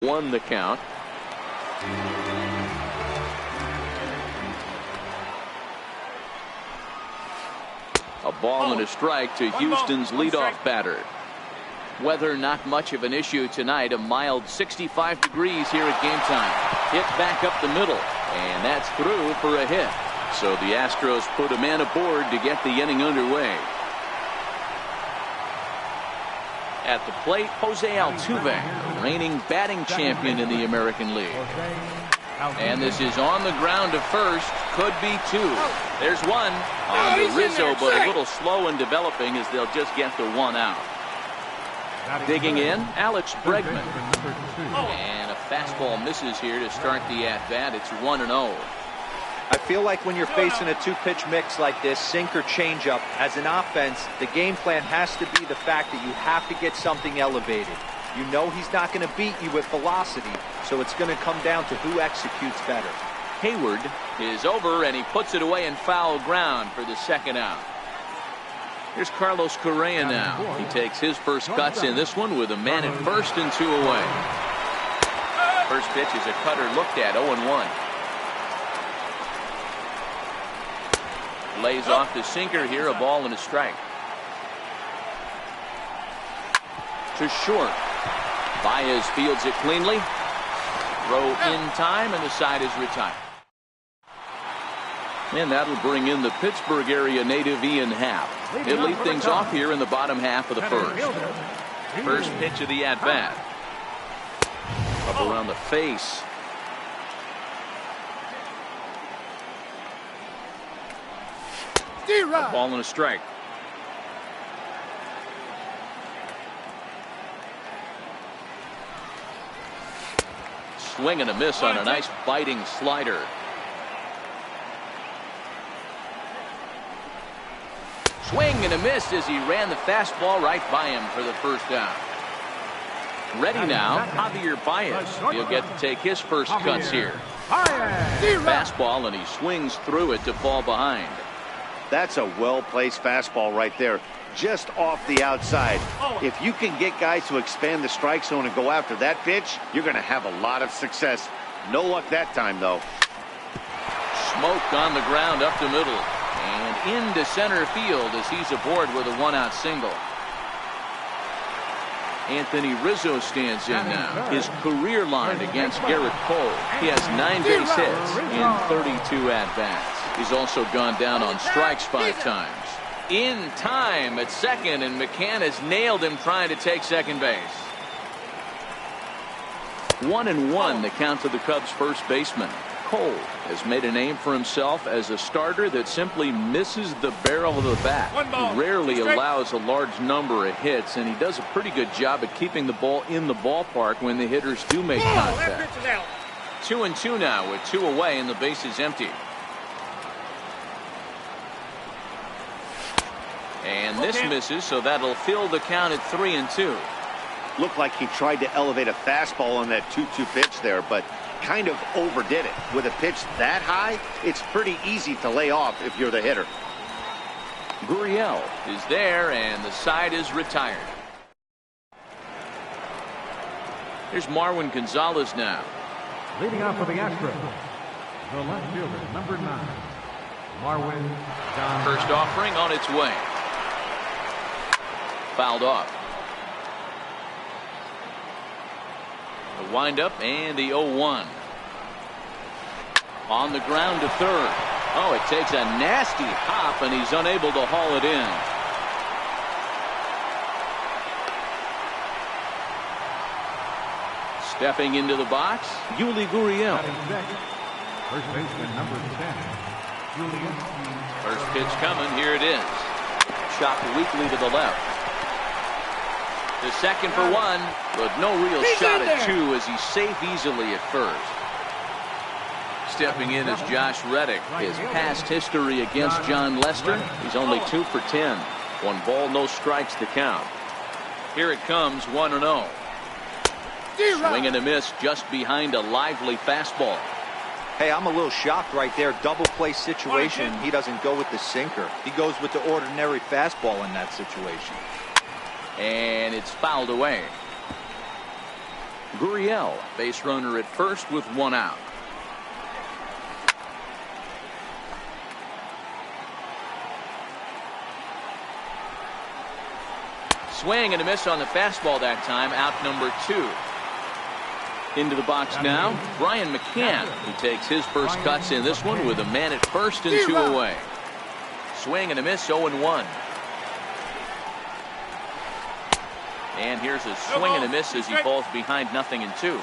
1 the count. A ball and a strike to Houston's leadoff batter. Weather not much of an issue tonight. A mild 65 degrees here at game time. Hit back up the middle, and that's through for a hit. So the Astros put a man aboard to get the inning underway. At the plate, Jose Altuve, the reigning batting champion in the American League. And this is on the ground to first. Could be two. There's one on the Rizzo, but a little slow in developing as they'll just get the one out. Digging in, Alex Bregman. And a fastball misses here to start the at-bat. It's 1-0. I feel like when you're facing a two-pitch mix like this, sinker changeup, as an offense, the game plan has to be the fact that you have to get something elevated. You know he's not going to beat you with velocity, so it's going to come down to who executes better. Hayward is over, and he puts it away in foul ground for the second out. Here's Carlos Correa now. He takes his first cuts in this one with a man at first and 2 away. First pitch is a cutter looked at, 0-1. Lays off the sinker here, a ball and a strike. To short. Baez fields it cleanly. Throw in time, and the side is retired. And that'll bring in the Pittsburgh area native Ian Happ. He'll lead things off here in the bottom half of the first. First pitch of the at-bat. Up around the face. A ball and a strike. Swing and a miss on a nice biting slider. Swing and a miss as he ran the fastball right by him for the first down. Ready now, Javier Baez. He'll get to take his first cuts here. Fastball, and he swings through it to fall behind. That's a well-placed fastball right there, just off the outside. If you can get guys to expand the strike zone and go after that pitch, you're going to have a lot of success. No luck that time, though. Smoked on the ground up the middle and into center field as he's aboard with a one-out single. Anthony Rizzo stands in now. His career line against Garrett Cole. He has 9 base hits in 32 at-bats. He's also gone down on strikes 5 times. In time at second, and McCann has nailed him trying to take second base. 1-1 the count to the Cubs first baseman. Cole has made a name for himself as a starter that simply misses the barrel of the bat. He rarely allows a large number of hits, and he does a pretty good job at keeping the ball in the ballpark when the hitters do make contact. 2-2 now with 2 away and the base is empty. And this misses, so that'll fill the count at 3-2. Looked like he tried to elevate a fastball on that 2-2 pitch there, but kind of overdid it. With a pitch that high, it's pretty easy to lay off if you're the hitter. Gurriel is there, and the side is retired. Here's Marwin Gonzalez now. Leading off for the Astros, the left fielder, number 9, Marwin Gonzalez. First offering on its way. Fouled off. The windup and the 0-1. On the ground to third. Oh, it takes a nasty hop, and he's unable to haul it in. Stepping into the box, Yuli Gurriel. First baseman, number 10, Julian. First pitch coming. Here it is. Chopped weakly to the left. The second for 1, but no real shot at 2 as he's safe easily at first. Stepping in is Josh Reddick. His past history against John Lester, he's only 2 for 10. 1 ball, no strikes to count. Here it comes, 1-0. Swing and a miss just behind a lively fastball. Hey, I'm a little shocked right there. Double play situation. He doesn't go with the sinker. He goes with the ordinary fastball in that situation. And it's fouled away. Gurriel, base runner at first with 1 out. Swing and a miss on the fastball that time. Out number 2. Into the box now, Brian McCann, who takes his first cuts in this one with a man at first and 2 away. Swing and a miss, 0-1. And here's a swing and a miss as he falls behind 0-2.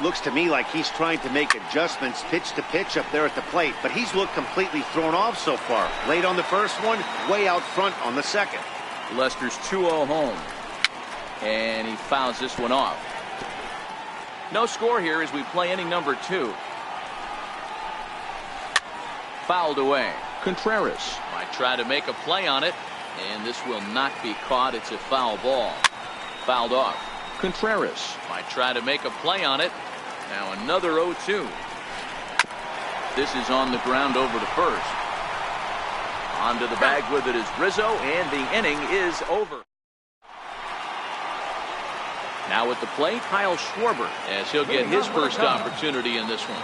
Looks to me like he's trying to make adjustments pitch to pitch up there at the plate, but he's looked completely thrown off so far. Late on the first one, way out front on the second. Lester's 2-0 home. And he fouls this one off. No score here as we play inning number 2. Fouled away. Contreras might try to make a play on it, and this will not be caught. It's a foul ball. Fouled off. Contreras might try to make a play on it. Now another 0-2. This is on the ground over to first. Onto the bag with it is Rizzo, and the inning is over. Now at the plate, Kyle Schwarber, as he'll get his first opportunity in this one.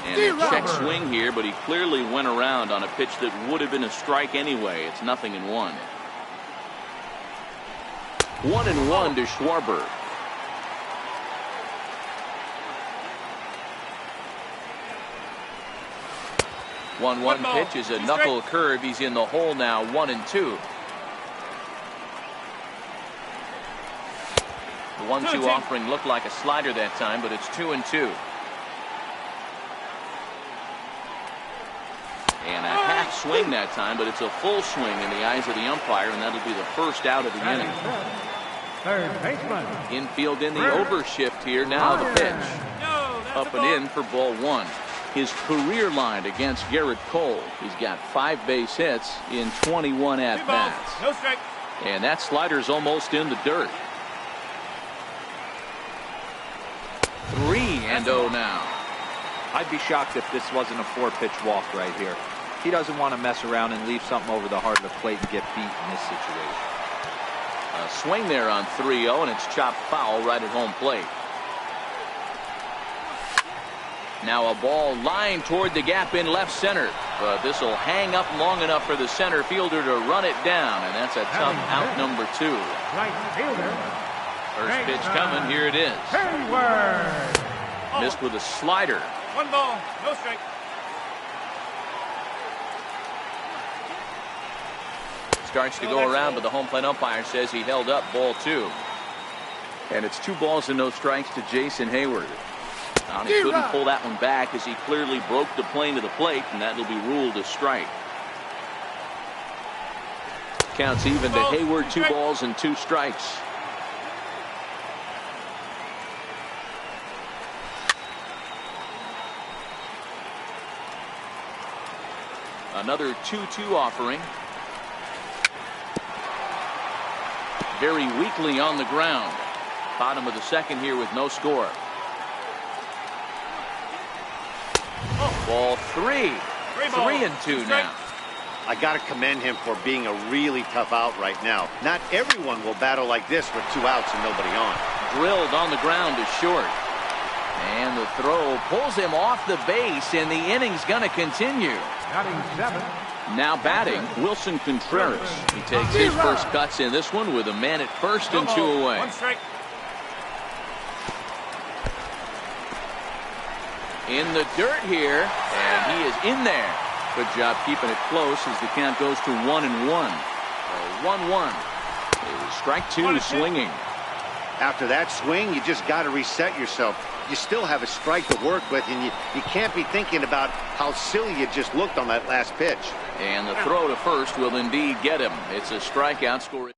And a check swing here, but he clearly went around on a pitch that would have been a strike anyway. It's 0-1. 1-1 to Schwarber. One pitch is a knuckle curve. He's in the hole now. 1-2. The 1-2 offering looked like a slider that time, but it's 2-2. And a half swing that time, but it's a full swing in the eyes of the umpire, and that'll be the first out of the inning. Infield in the overshift here. Now the pitch. Up and in for ball 1. His career line against Garrett Cole. He's got 5 base hits in 21 at-bats. No strike. And that slider's almost in the dirt. 3-0 now. I'd be shocked if this wasn't a 4-pitch walk right here. He doesn't want to mess around and leave something over the heart of the plate and get beat in this situation. A swing there on 3-0, and it's chopped foul right at home plate. Now a ball lined toward the gap in left center, but this will hang up long enough for the center fielder to run it down, and that's a tough out number 2. Right fielder. First pitch coming. Here it is. Missed with a slider. 1 ball, no strike. Starts to go around, but the home plate umpire says he held up ball 2. And it's 2 balls and no strikes to Jason Hayward. He couldn't pull that one back as he clearly broke the plane to the plate, and that will be ruled a strike. Counts even to Hayward. 2 balls and 2 strikes. Another 2-2 offering. Very weakly on the ground. Bottom of the second here with no score. Ball 3. 3-2 now. I got to commend him for being a really tough out right now. Not everyone will battle like this with 2 outs and nobody on. Drilled on the ground to short. And the throw pulls him off the base, and the inning's going to continue. Now batting, Wilson Contreras. He takes his first cuts in this one with a man at first and 2 away. 1 strike. In the dirt here, and he is in there. Good job keeping it close as the count goes to 1-1. 1-1. Strike 2 swinging. After that swing, you just got to reset yourself. You still have a strike to work with, and you can't be thinking about how silly you just looked on that last pitch. And the throw to first will indeed get him. It's a strikeout score.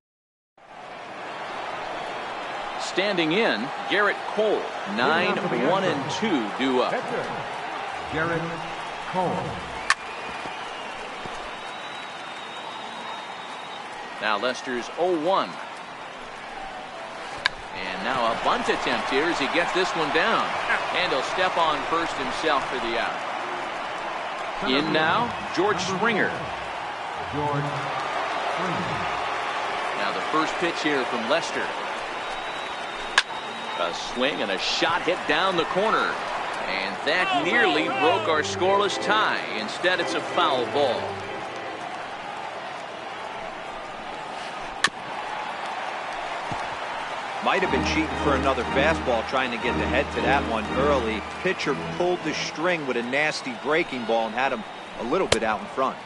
Standing in, Garrett Cole. 9-1-2 due up. Garrett Cole. Now Lester's 0-1. And now a bunt attempt here as he gets this one down. And he'll step on first himself for the out. In now, George Springer. Now the first pitch here from Lester. A swing and a shot hit down the corner. And that nearly broke our scoreless tie. Instead, it's a foul ball. Might have been cheating for another fastball, trying to get the head to that one early. Pitcher pulled the string with a nasty breaking ball and had him a little bit out in front.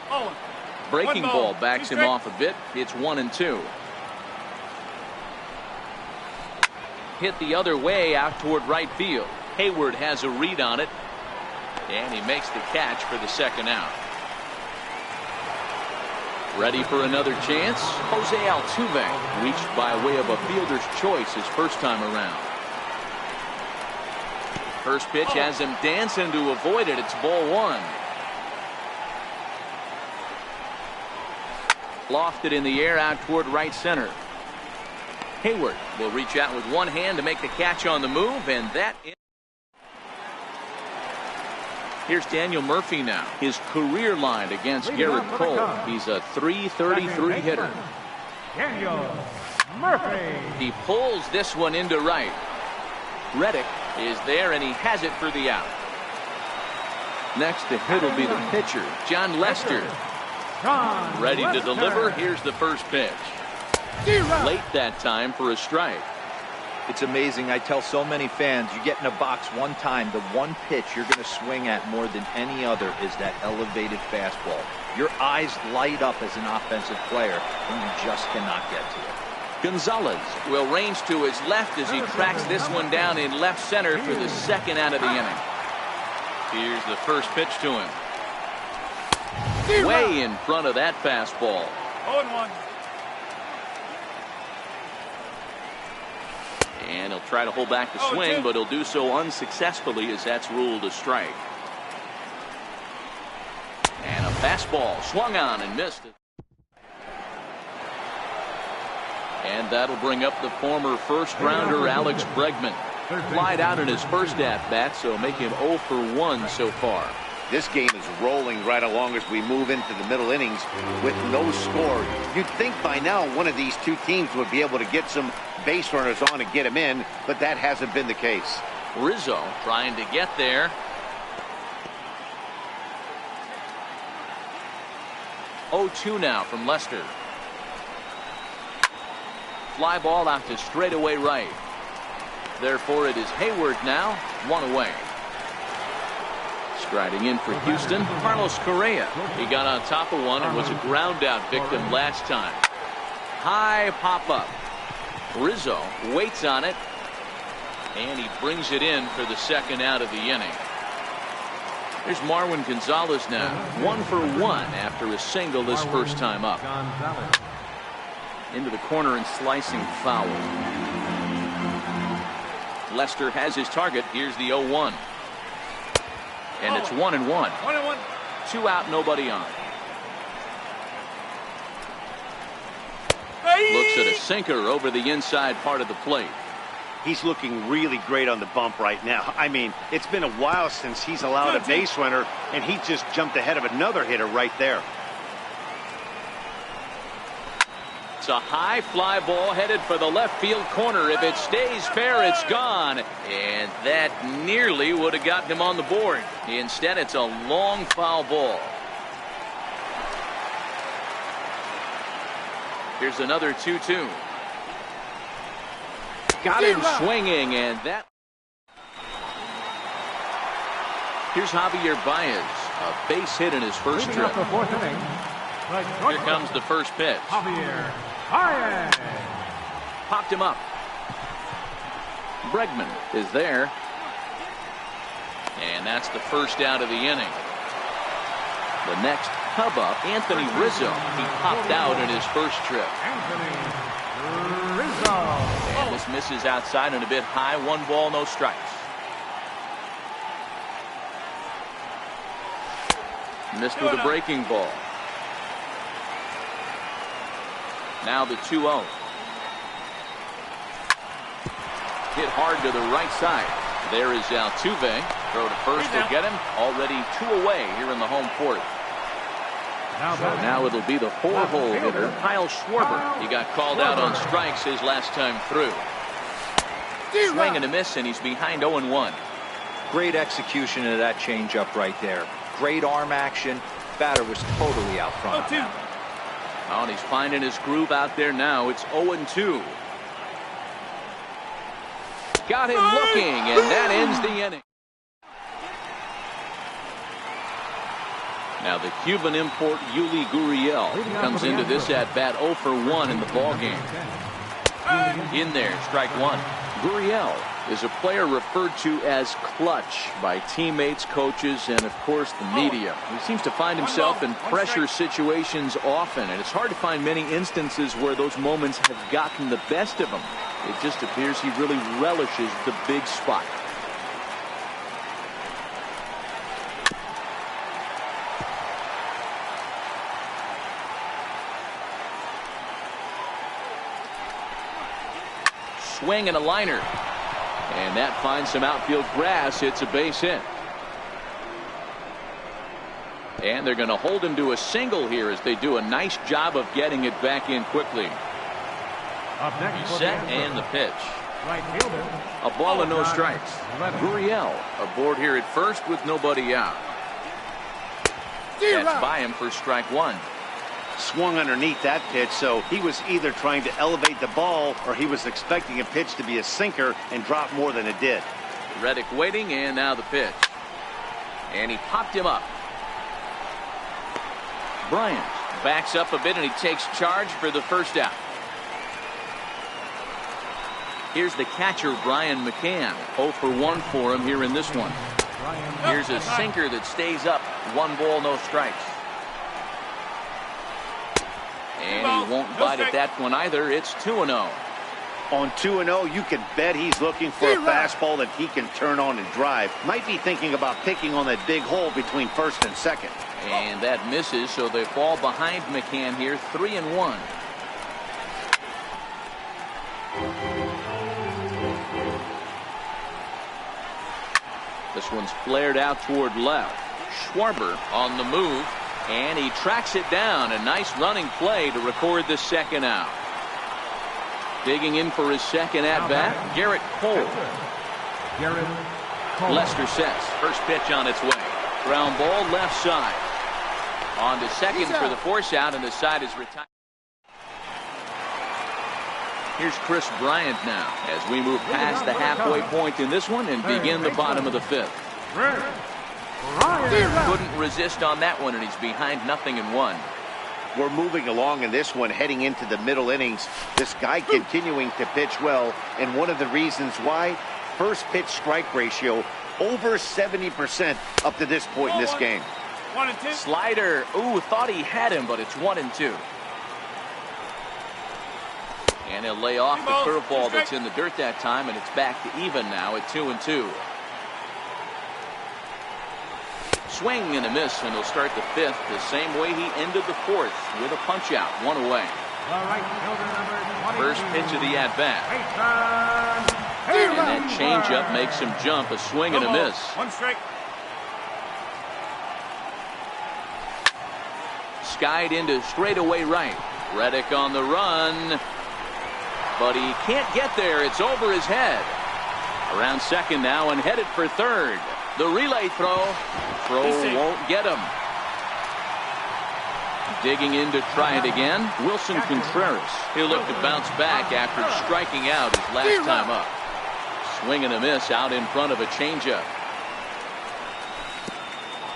Breaking ball backs him off a bit. It's 1-2. Hit the other way out toward right field. Hayward has a read on it, and he makes the catch for the second out. Ready for another chance? Jose Altuve reached by way of a fielder's choice his first time around. First pitch has him dancing to avoid it. It's ball one. Lofted in the air out toward right center. Hayward will reach out with one hand to make the catch on the move, and that is. Here's Daniel Murphy now. His career line against Garrett Cole. He's a .333 hitter. Daniel Murphy. He pulls this one into right. Reddick is there, and he has it for the out. Next to hit will be the pitcher, John Lester. Ready to deliver. Here's the first pitch. Late that time for a strike. It's amazing. I tell so many fans, you get in a box one time, the one pitch you're going to swing at more than any other is that elevated fastball. Your eyes light up as an offensive player, and you just cannot get to it. Gonzalez will range to his left as he tracks this one down in left center for the second out of the inning. Here's the first pitch to him. Way in front of that fastball. 0-1. And he'll try to hold back the swing, but he'll do so unsuccessfully as that's ruled a strike. And a fastball swung on and missed it. And that'll bring up the former first-rounder Alex Bregman. Flied out in his first at-bat, so make him 0 for 1 so far. This game is rolling right along as we move into the middle innings with no score. You'd think by now one of these two teams would be able to get some base runners on and get them in, but that hasn't been the case. Rizzo trying to get there. Oh-2 now from Lester. Fly ball out to straightaway right. Therefore it is Hayward now, one away. Striding in for Houston, Carlos Correa. He got on top of one and was a ground out victim last time. High pop up. Rizzo waits on it, and he brings it in for the second out of the inning. Here's Marwin Gonzalez now, 1 for 1 after a single this first time up. Into the corner and slicing foul. Lester has his target. Here's the 0-1. And it's 1-1. 1-1. 2 out, nobody on. Looks at a sinker over the inside part of the plate. He's looking really great on the bump right now. I mean, it's been a while since he's allowed a base runner, and he just jumped ahead of another hitter right there. It's a high fly ball headed for the left field corner. If it stays fair, it's gone. And that nearly would have gotten him on the board. Instead, it's a long foul ball. Here's another 2-2. Got him swinging, and that. Here's Javier Baez, a base hit in his first trip. Here comes the first pitch. Javier Baez. Popped him up. Bregman is there. And that's the first out of the inning. The next hub up, Anthony Rizzo. He popped out in his first trip. Anthony Rizzo. And this misses outside and a bit high. 1 ball, no strikes. Missed with a breaking ball. Now the 2-0. Hit hard to the right side. There is Altuve. Throw to first will get him. Already 2 away here in the home fourth. So now it'll be the 4-hole hitter, Kyle Schwarber. He got called out on strikes his last time through. Swing and a miss, and he's behind 0-1. Great execution of that changeup right there. Great arm action. Batter was totally out front. Oh, and he's finding his groove out there now. It's 0-2. Got him looking, and that ends the inning. Now the Cuban import Yuli Gurriel comes into this at bat 0 for 1 in the ball game. In there, strike one. Gurriel is a player referred to as clutch by teammates, coaches, and of course the media. He seems to find himself in pressure situations often, and it's hard to find many instances where those moments have gotten the best of him. It just appears he really relishes the big spot. Swing and a liner. And that finds some outfield grass. It's a base hit. And they're going to hold him to a single here as they do a nice job of getting it back in quickly. He's set and the pitch. A ball and no strikes. Gurriel aboard here at first with nobody out. That's by him for strike one. Swung underneath that pitch, so he was either trying to elevate the ball or he was expecting a pitch to be a sinker and drop more than it did. Reddick waiting, and now the pitch. And he popped him up. Bryant backs up a bit and he takes charge for the first out. Here's the catcher, Brian McCann. 0 for 1 for him here in this one. Here's a sinker that stays up. 1 ball, no strikes. And he won't bite at that one either. It's 2-0. On 2-0, you can bet he's looking for a fastball that he can turn on and drive. Might be thinking about picking on that big hole between first and second. And that misses, so they fall behind McCann here, 3-1. This one's flared out toward left. Schwarber on the move. And he tracks it down. A nice running play to record the second out. Digging in for his second at-bat, Garrett Cole. Lester sets. First pitch on its way. Ground ball left side. On to second for the force out, and the side is retired. Here's Chris Bryant now as we move past the halfway point in this one and begin the bottom of the fifth. Couldn't resist on that one, and he's behind 0-1. We're moving along in this one, heading into the middle innings. This guy continuing to pitch well, and one of the reasons why, first pitch strike ratio over 70% up to this point in this game. 1 and 2. Slider. Ooh, thought he had him, but it's 1 and 2. And he'll lay off the curveball that's in the dirt that time, and it's back to even now at 2 and 2. Swing and a miss, and he'll start the fifth the same way he ended the fourth with a punch out, 1 away. First pitch of the at-bat. And that changeup makes him jump. A swing and a miss. 1 strike. Skied into straightaway right. Reddick on the run. But he can't get there. It's over his head. Around second now and headed for third. The relay throw. Throw won't get him. Digging in to try it again. Wilson Contreras. He'll look to bounce back after striking out his last time up. Swing and a miss out in front of a changeup.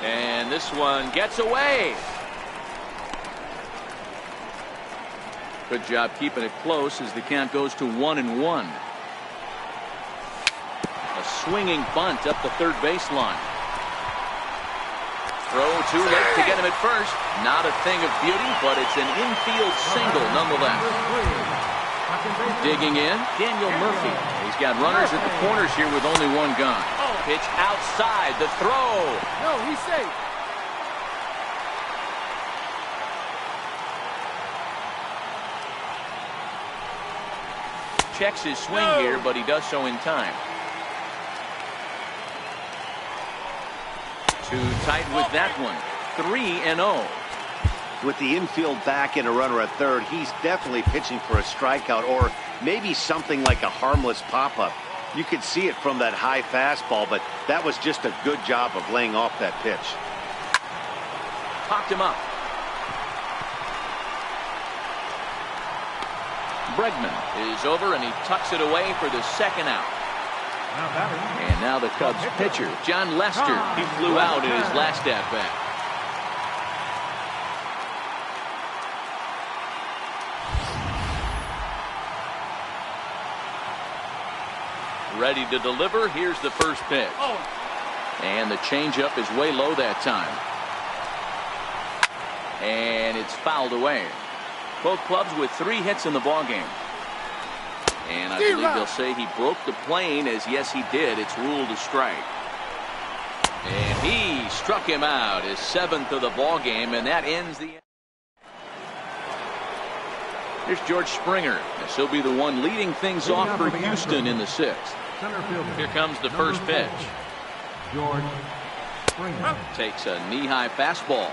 And this one gets away. Good job keeping it close as the count goes to 1-1. A swinging bunt up the third baseline. Throw too late to get him at first. Not a thing of beauty, but it's an infield single nonetheless. Digging in, Daniel Murphy. He's got runners at the corners here with only 1 gone. Pitch outside, the throw. No, he's safe. Checks his swing here, but he does so in time. Too tight with that one. 3-0. With the infield back and a runner at third, he's definitely pitching for a strikeout or maybe something like a harmless pop-up. You could see it from that high fastball, but that was just a good job of laying off that pitch. Popped him up. Bregman is over, and he tucks it away for the second out. And now the Cubs pitcher, John Lester. He flew out in his last at-bat. Ready to deliver. Here's the first pitch. And the changeup is way low that time. And it's fouled away. Both clubs with 3 hits in the ballgame. And I believe they'll say he broke the plane, as yes he did. It's ruled a strike. And he struck him out, his 7th of the ballgame, and that ends the. Here's George Springer. This will be the one leading things off for Houston in the 6th. Here comes the first pitch. George Springer Takes a knee-high fastball.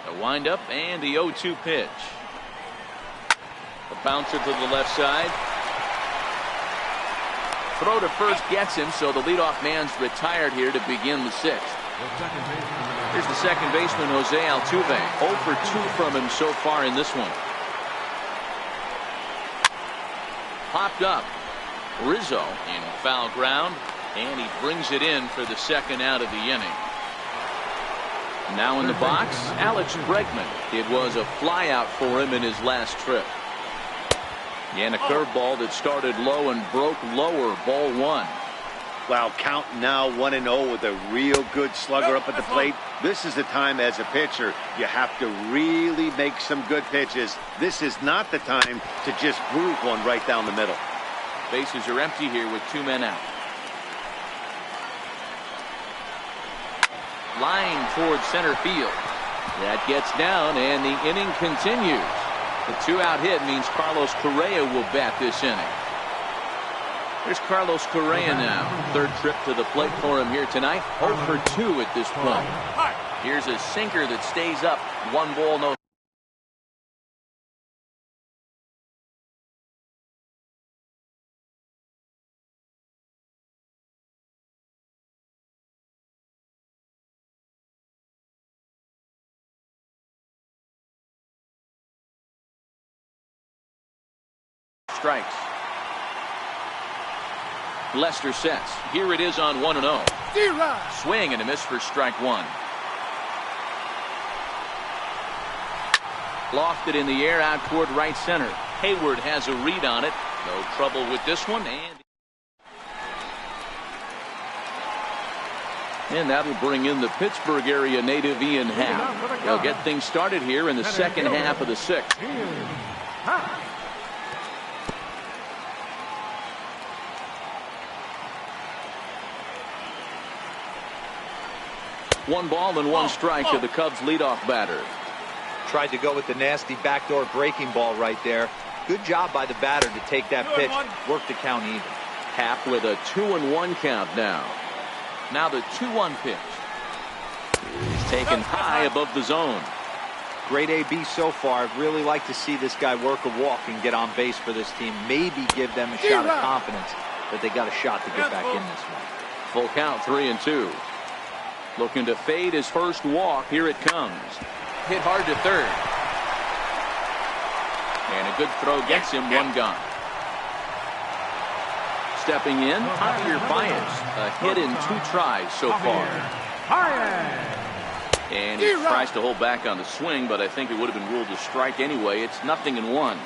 The windup and the 0-2 pitch. The bouncer to the left side. Throw to first gets him, so the leadoff man's retired here to begin the 6th. Here's the second baseman, Jose Altuve. 0 for 2 from him so far in this one. Popped up. Rizzo in foul ground, and he brings it in for the second out of the inning. Now in the box, Alex Bregman. It was a flyout for him in his last trip. And a curveball that started low and broke lower. Ball 1. Wow, count now 1-0 with a real good slugger up at the plate. This is the time as a pitcher you have to really make some good pitches. This is not the time to just groove one right down the middle. Bases are empty here with 2 men out. Line towards center field. That gets down, and the inning continues. The 2-out hit means Carlos Correa will bat this inning. Here's Carlos Correa now. 3rd trip to the plate for him here tonight. 0 for 2 at this point. Here's a sinker that stays up. 1 ball, no. Strikes. Lester sets. Here it is on 1-0. Swing and a miss for strike 1. Lofted in the air out toward right center. Hayward has a read on it. No trouble with this one. And that'll bring in the Pittsburgh area native Ian Happ. They'll get things started here in the second half of the 6th. 1 ball and 1 strike to the Cubs leadoff batter. Tried to go with the nasty backdoor breaking ball right there. Good job by the batter to take that pitch. Work the count even. Happ with a 2-1 count now. Now the 2-1 pitch. He's taken high above the zone. Great AB so far. I'd really like to see this guy work a walk and get on base for this team. Maybe give them a shot of confidence that they got a shot to get back in this one. Full count, 3-2. Looking to fade his first walk. Here it comes. Hit hard to 3rd. And a good throw gets him. 1 gone. Stepping in, Javier Baez. A hit in 2 tries so far. And he tries to hold back on the swing, but I think it would have been ruled a strike anyway. It's 0-1.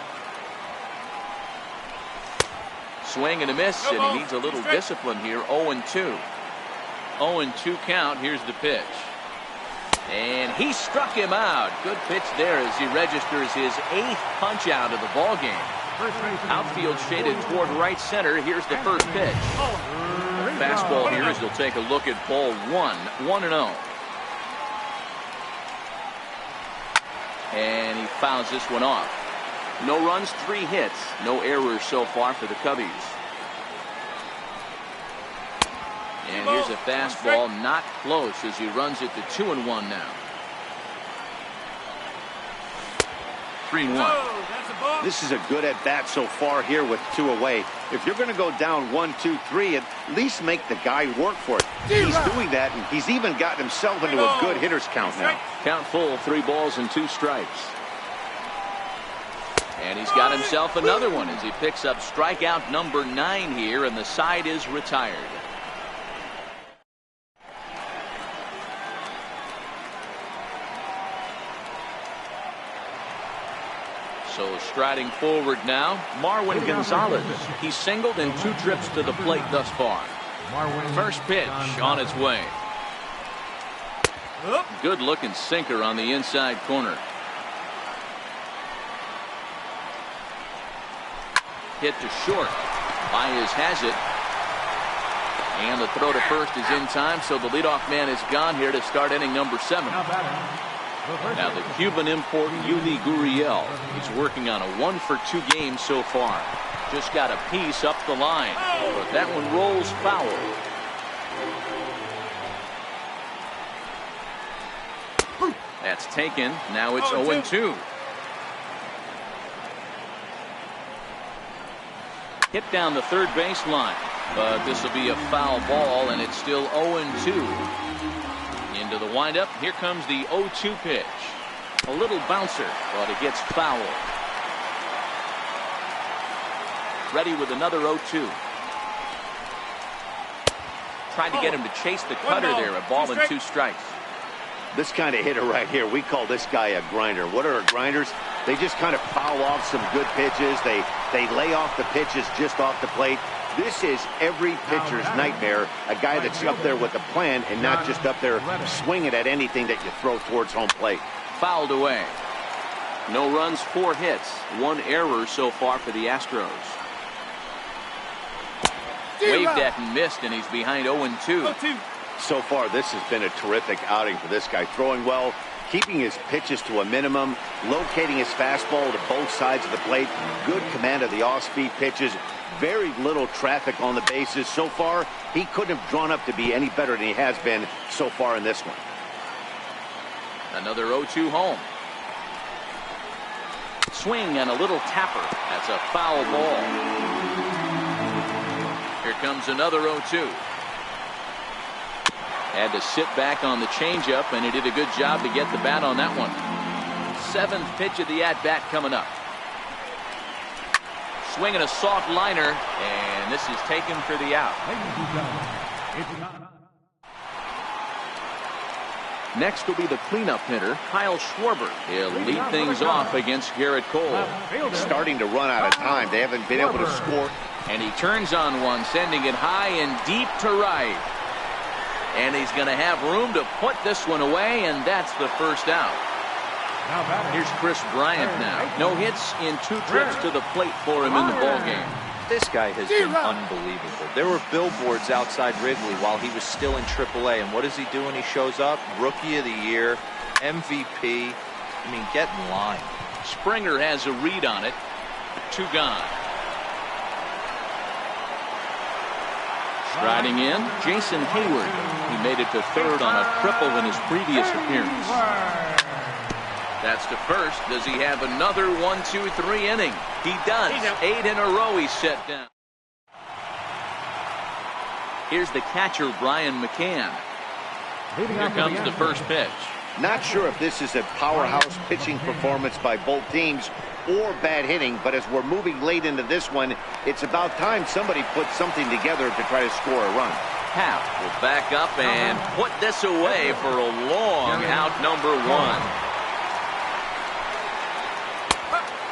Swing and a miss, and he needs a little discipline here. 0-2. 0-2 count. Here's the pitch. And he struck him out. Good pitch there as he registers his 8th punch out of the ball game. Outfield shaded toward right center. Here's the first pitch. Fastball here as he'll take a look at ball 1. 1-0. And he fouls this one off. No runs, 3 hits. No errors so far for the Cubbies. And here's a fastball, not close, as he runs it to 2-1 now. 3-1. This is a good at bat so far here with 2 away. If you're going to go down 1, 2, 3, at least make the guy work for it. He's doing that, and he's even gotten himself into a good hitter's count now. Count full, 3 balls and 2 strikes. And he's got himself another one as he picks up strikeout number 9 here, and the side is retired. So striding forward now, Marwin Gonzalez. He's singled in 2 trips to the plate thus far. First pitch on its way. Good looking sinker on the inside corner. Hit to short. Baez has it. And the throw to first is in time, so the leadoff man is gone here to start inning number 7. Now the Cuban import Yuli Gurriel is working on a 1-for-2 game so far. Just got a piece up the line, but that one rolls foul. That's taken. Now it's 0-2. Hit down the third baseline, but this will be a foul ball, and it's still 0-2. Into the windup. Here comes the 0-2 pitch. A little bouncer, but it gets foul. Ready with another 0-2. Tried to get him to chase the cutter there. A ball and 2 strikes. This kind of hitter right here, we call this guy a grinder. What are grinders? They just kind of foul off some good pitches. They lay off the pitches just off the plate. This is every pitcher's nightmare, a guy that's up there with a plan and not just up there swinging at anything that you throw towards home plate. Fouled away. No runs, 4 hits, 1 error so far for the Astros. Waved at and missed, and he's behind 0-2. So far, this has been a terrific outing for this guy. Throwing well, keeping his pitches to a minimum, locating his fastball to both sides of the plate, good command of the off-speed pitches, very little traffic on the bases. So far, he couldn't have drawn up to be any better than he has been so far in this one. Another 0-2 home. Swing and a little tapper. That's a foul ball. Here comes another 0-2. Had to sit back on the changeup, and he did a good job to get the bat on that one. 7th pitch of the at-bat coming up. Swinging a soft liner, and this is taken for the out. Next will be the cleanup hitter, Kyle Schwarber. He'll lead things off against Garrett Cole. Starting to run out of time. They haven't been able to score. And he turns on one, sending it high and deep to right. And he's going to have room to put this one away, and that's the first out. Here's Chris Bryant now. No hits in 2 trips to the plate for him in the ballgame. This guy has been unbelievable. There were billboards outside Wrigley while he was still in AAA, and what does he do when he shows up? Rookie of the Year, MVP. I mean, get in line. Springer has a read on it. 2 gone. Striding in, Jason Hayward. He made it to third on a triple in his previous appearance. That's to first. Does he have another 1-2-3 inning? He does. 8 in a row he's set down. Here's the catcher, Brian McCann. Here comes the first pitch. Not sure if this is a powerhouse pitching performance by both teams or bad hitting, but as we're moving late into this one, it's about time somebody puts something together to try to score a run. Happ will back up and put this away for a long out number 1.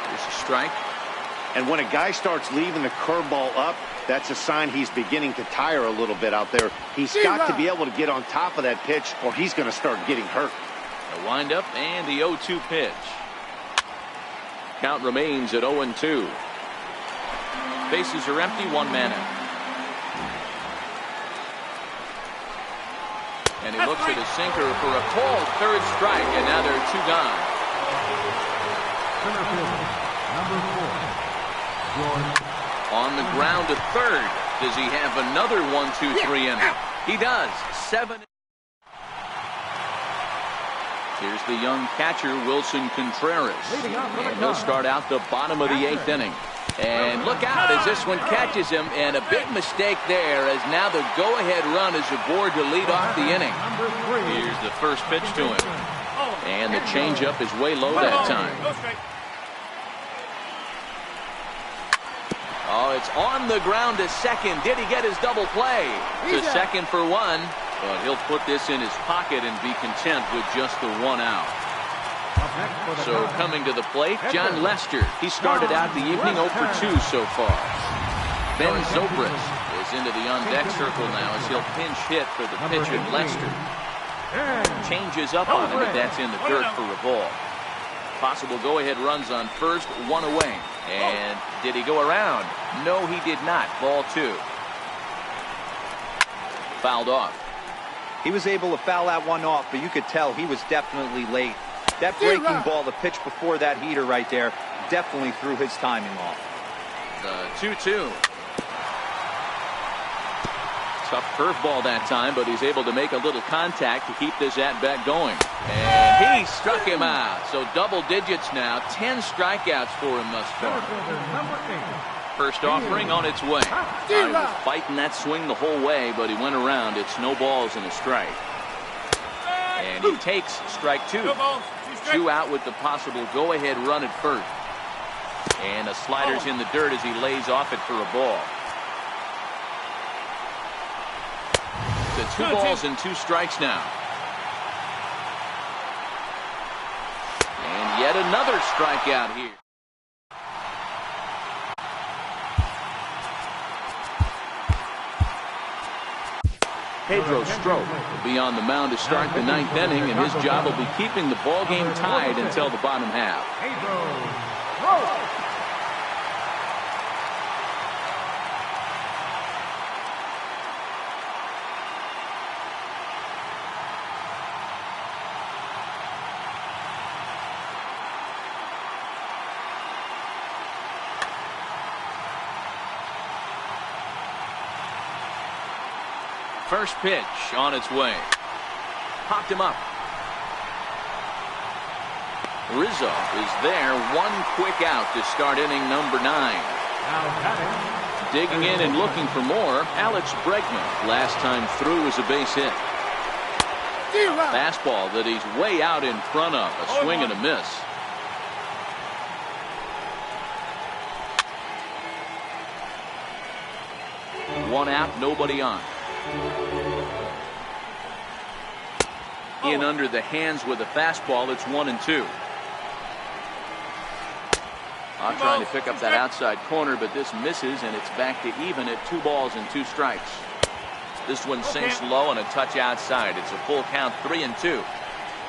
Here's a strike. And when a guy starts leaving the curveball up, that's a sign he's beginning to tire a little bit out there. He's got to be able to get on top of that pitch, or he's going to start getting hurt. The windup and the 0-2 pitch. Count remains at 0-2. Bases are empty, 1 man out. And he looks at his sinker for a called 3rd strike, and now there are 2 gone. On the ground to third. Does he have another 1-2-3 inning? He does. 7. Here's the young catcher, Wilson Contreras. And he'll start out the bottom of the 8th inning. And look out as this one catches him, and a big mistake there as now the go-ahead run is aboard to lead off the inning. Here's the first pitch to him. And the changeup is way low that time. Oh, it's on the ground to second. Did he get his double play? To second for one, but he'll put this in his pocket and be content with just the 1 out. So coming to the plate, John Lester. He started out the evening 0 for 2 so far. Ben Zobrist is into the on-deck circle now as he'll pinch hit for the pitcher Lester. Changes up on him, and that's in the dirt for a ball. Possible go-ahead runs on first, 1 away. And did he go around? No, he did not. Ball 2. Fouled off. He was able to foul that one off, but you could tell he was definitely late. That breaking ball, the pitch before that heater right there, definitely threw his timing off. The 2-2. Tough curveball that time, but he's able to make a little contact to keep this at-bat going. And he struck him out. So double digits now. 10 strikeouts for him thus far. First offering on its way. He was fighting that swing the whole way, but he went around. It's no balls and a strike. And he takes strike 2. 2 out with the possible go-ahead run at first. And the slider's in the dirt as he lays off it for a ball. The 2 balls and 2 strikes now. And yet another strikeout here. Pedro Strop will be on the mound to start the 9th inning, and his job will be keeping the ball game tied until the bottom half. First pitch on its way. Popped him up. Rizzo is there. 1 quick out to start inning number 9. Digging in and looking for more, Alex Bregman. Last time through was a base hit. Fastball that he's way out in front of. A swing and a miss. One out, nobody on. In under the hands with a fastball. It's 1-2. Trying to pick up that outside corner, but this misses, and it's back to even at 2 balls and 2 strikes. This one sinks low and a touch outside. It's a full count, 3-2.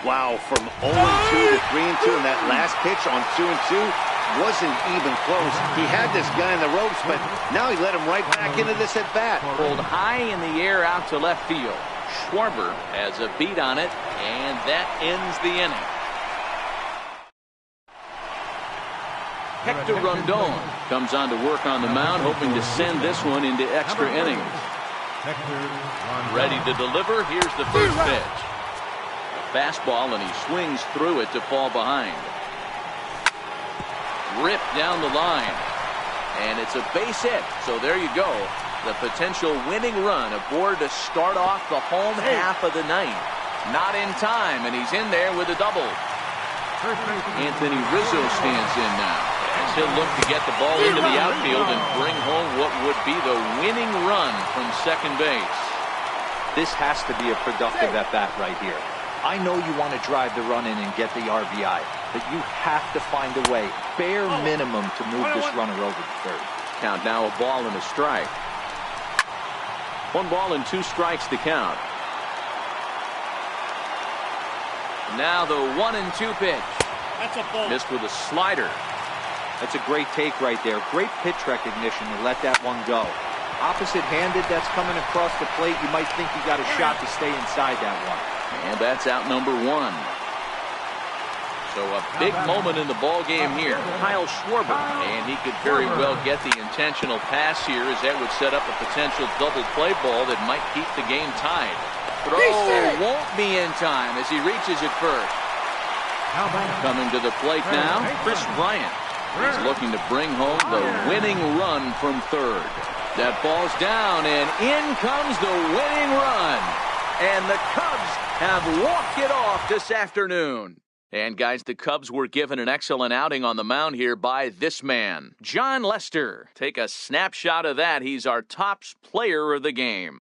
Wow, from 0-2 to 3-2, and that last pitch on 2-2 wasn't even close. He had this guy in the ropes, but now he let him right back into this at bat. Pulled high in the air out to left field. Schwarber has a beat on it, and that ends the inning. Hector Rondon comes on to work on the mound, hoping to send this one into extra innings. Ready to deliver. Here's the first pitch. A fastball, and he swings through it to fall behind. Ripped down the line, and it's a base hit. So there you go. The potential winning run aboard to start off the home half of the 9th. Not in time, and he's in there with a double. Anthony Rizzo stands in now, as he'll look to get the ball into the outfield and bring home what would be the winning run from second base. This has to be a productive at-bat right here. I know you want to drive the run in and get the RBI, but you have to find a way, bare minimum, to move this runner over to third. Count now, a ball and a strike. 1 ball and 2 strikes to count. Now the 1-2 pitch. That's a ball. Missed with a slider. That's a great take right there. Great pitch recognition to let that one go. Opposite-handed, that's coming across the plate. You might think you got a shot to stay inside that one. And that's out number 1. So a big moment in the ball game here. Kyle Schwarber, and he could very well get the intentional pass here, as that would set up a potential double play ball that might keep the game tied. Throw won't be in time as he reaches it first. Coming to the plate now, Chris Bryant. He's looking to bring home the winning run from third. That ball's down, and in comes the winning run. And the Cubs have walked it off this afternoon. And guys, the Cubs were given an excellent outing on the mound here by this man, Jon Lester. Take a snapshot of that. He's our top player of the game.